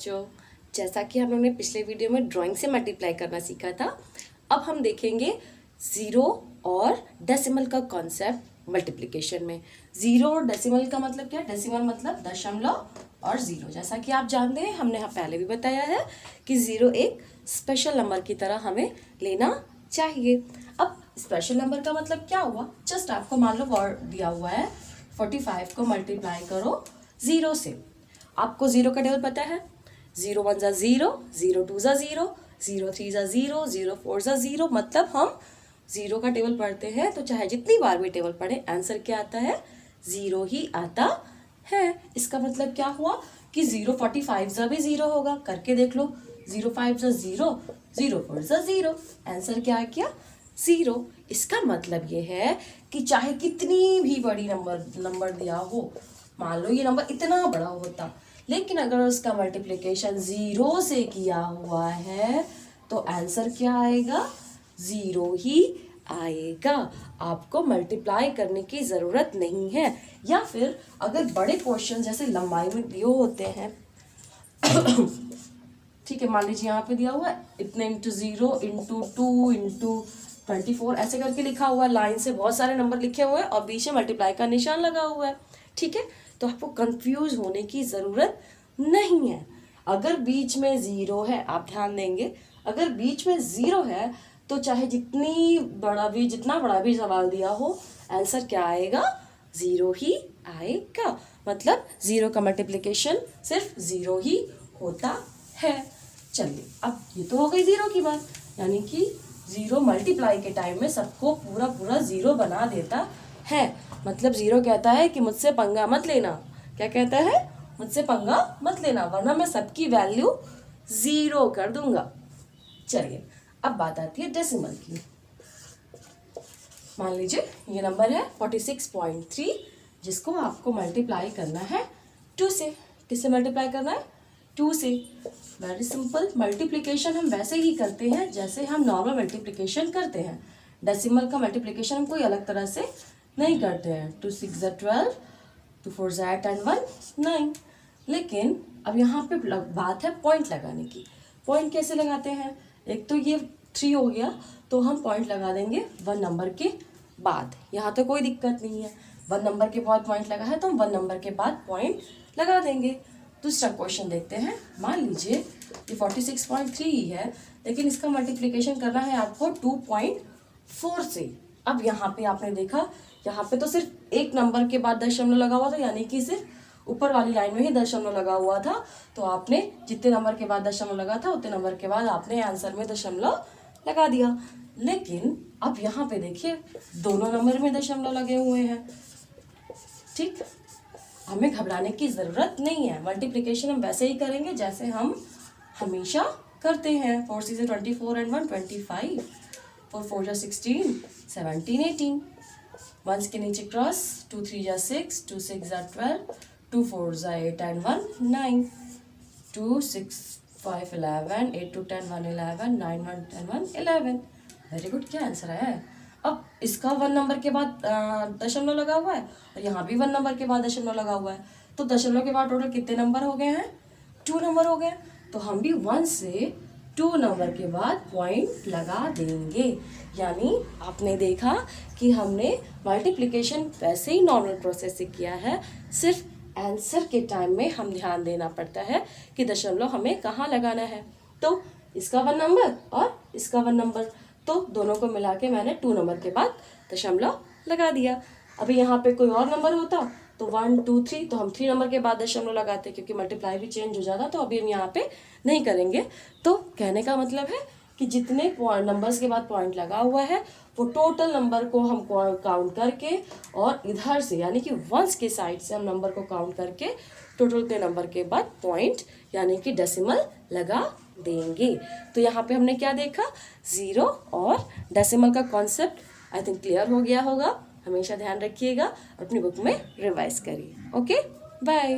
बच्चों, जैसा कि हम लोगों ने पिछले वीडियो में ड्राइंग से मल्टीप्लाई करना सीखा था, अब हम देखेंगे ज़ीरो और डेसिमल का कॉन्सेप्ट मल्टीप्लिकेशन में। ज़ीरो और डेसिमल का मतलब क्या? डेसिमल मतलब दशमलव और ज़ीरो। जैसा कि आप जानते हैं, हमने यहाँ पहले भी बताया है कि ज़ीरो एक स्पेशल नंबर की तरह हमें लेना चाहिए। अब स्पेशल नंबर का मतलब क्या हुआ? जस्ट आपको मान लो वर्ड दिया हुआ है 45 को मल्टीप्लाई करो ज़ीरो से। आपको ज़ीरो का टेबल पता है, 0 1 ज़ा 0, 0 2 ज़ा 0, 0 3 ज़ा 0, 0 4 ज़ा 0। मतलब हम ज़ीरो का टेबल पढ़ते हैं तो चाहे जितनी बार भी टेबल पढ़े, आंसर क्या आता है? ज़ीरो ही आता है। इसका मतलब क्या हुआ कि 0 45 ज़ा भी 0 होगा। करके देख लो, 0 5 ज़ा 0, 0 4 ज़ा 0। आंसर क्या आ गया? ज़ीरो। इसका मतलब ये है कि चाहे कितनी भी बड़ी नंबर दिया हो, मान लो ये नंबर इतना बड़ा होता, लेकिन अगर उसका मल्टीप्लिकेशन ज़ीरो से किया हुआ है तो आंसर क्या आएगा? ज़ीरो ही आएगा। आपको मल्टीप्लाई करने की ज़रूरत नहीं है। या फिर अगर बड़े क्वेश्चन जैसे लंबाई में दिए होते हैं ठीक है, मान लीजिए यहाँ पे दिया हुआ है इतने इंटू 0 इंटू 2 इंटू 24, ऐसे करके लिखा हुआ है, लाइन से बहुत सारे नंबर लिखे हुए हैं और बीच में मल्टीप्लाई का निशान लगा हुआ है। ठीक है, तो आपको कंफ्यूज होने की ज़रूरत नहीं है। अगर बीच में ज़ीरो है, आप ध्यान देंगे, अगर बीच में ज़ीरो है तो चाहे जितना बड़ा भी सवाल दिया हो, आंसर क्या आएगा? ज़ीरो ही आएगा। मतलब ज़ीरो का मल्टीप्लिकेशन सिर्फ ज़ीरो ही होता है। चलिए, अब ये तो हो गई ज़ीरो की बात, यानी कि ज़ीरो मल्टीप्लाई के टाइम में सबको पूरा ज़ीरो बना देता है। मतलब ज़ीरो कहता है कि मुझसे पंगा मत लेना। क्या कहता है? मुझसे पंगा मत लेना, वरना मैं सबकी वैल्यू ज़ीरो कर दूंगा। चलिए, अब बात आती है डेसिमल की। मान लीजिए ये नंबर है 46.3, जिसको आपको मल्टीप्लाई करना है 2 से। किससे मल्टीप्लाई करना है? 2 से। वेरी सिंपल, मल्टीप्लिकेशन हम वैसे ही करते हैं जैसे हम नॉर्मल मल्टीप्लिकेशन करते हैं। डेसिमल का मल्टीप्लिकेशन हम कोई अलग तरह से नहीं करते हैं। 2 6 ज़ा 12, 2 4 ज़ा 8 एंड 1 9। लेकिन अब यहाँ पे बात है पॉइंट लगाने की। पॉइंट कैसे लगाते हैं? एक तो ये 3 हो गया, तो हम पॉइंट लगा देंगे 1 नंबर के बाद। यहाँ तो कोई दिक्कत नहीं है, 1 नंबर के बाद पॉइंट लगा है तो हम 1 नंबर के बाद पॉइंट लगा देंगे। दूसरा क्वेश्चन देखते हैं। मान लीजिए ये 46.3 ही है, लेकिन इसका मल्टीप्लिकेशन करना है आपको 2.4 से। अब यहाँ पे आपने देखा, यहाँ पे तो सिर्फ एक नंबर के बाद दशमलव लगा हुआ था, यानी कि सिर्फ ऊपर वाली लाइन में ही दशमलव लगा हुआ था। तो आपने जितने नंबर के बाद दशमलव लगा था उतने नंबर के बाद आपने आंसर में दशमलव लगा दिया। लेकिन अब यहाँ पे देखिए, दोनों नंबर में दशमलव लगे हुए हैं। ठीक, हमें घबराने की ज़रूरत नहीं है। मल्टीप्लिकेशन हम वैसे ही करेंगे जैसे हम हमेशा करते हैं। 4 6 ज़ा 24 एंड 1 25, 4 4 ज़ा 16, 17 18। वंस के नीचे क्रॉस, 2 3 ज़ा 6, 2 6 ज़ा 12, 2 4 ज़ा 8 एंड 1 9, 2 6 5 11, 8 2 10 1 11, 9 1 10 1 11। वेरी गुड, क्या आंसर आया है? अब इसका 1 नंबर के बाद दशमलव लगा हुआ है और यहाँ भी 1 नंबर के बाद दशमलव लगा हुआ है, तो दशमलव के बाद टोटल कितने नंबर हो गए हैं? 2 नंबर हो गए। तो हम भी 1 से 2 नंबर के बाद पॉइंट लगा देंगे। यानी आपने देखा कि हमने मल्टीप्लिकेशन वैसे ही नॉर्मल प्रोसेस से किया है, सिर्फ आंसर के टाइम में हम ध्यान देना पड़ता है कि दशमलव हमें कहाँ लगाना है। तो इसका 1 नंबर और इसका 1 नंबर, तो दोनों को मिला के मैंने 2 नंबर के बाद दशमलव लगा दिया। अभी यहाँ पे कोई और नंबर होता तो 1 2 3, तो हम 3 नंबर के बाद दशमलव लगाते, क्योंकि मल्टीप्लाई भी चेंज हो जाता, तो अभी हम यहाँ पे नहीं करेंगे। तो कहने का मतलब है कि जितने नंबर्स के बाद पॉइंट लगा हुआ है वो टोटल नंबर को हम काउंट करके, और इधर से यानी कि वंस के साइड से हम नंबर को काउंट करके टोटल के नंबर के बाद पॉइंट यानी कि डेसिमल लगा देंगे। तो यहाँ पे हमने क्या देखा? ज़ीरो और डेसिमल का कॉन्सेप्ट आई थिंक क्लियर हो गया होगा। हमेशा ध्यान रखिएगा और अपनी बुक में रिवाइज करिए। Okay, bye.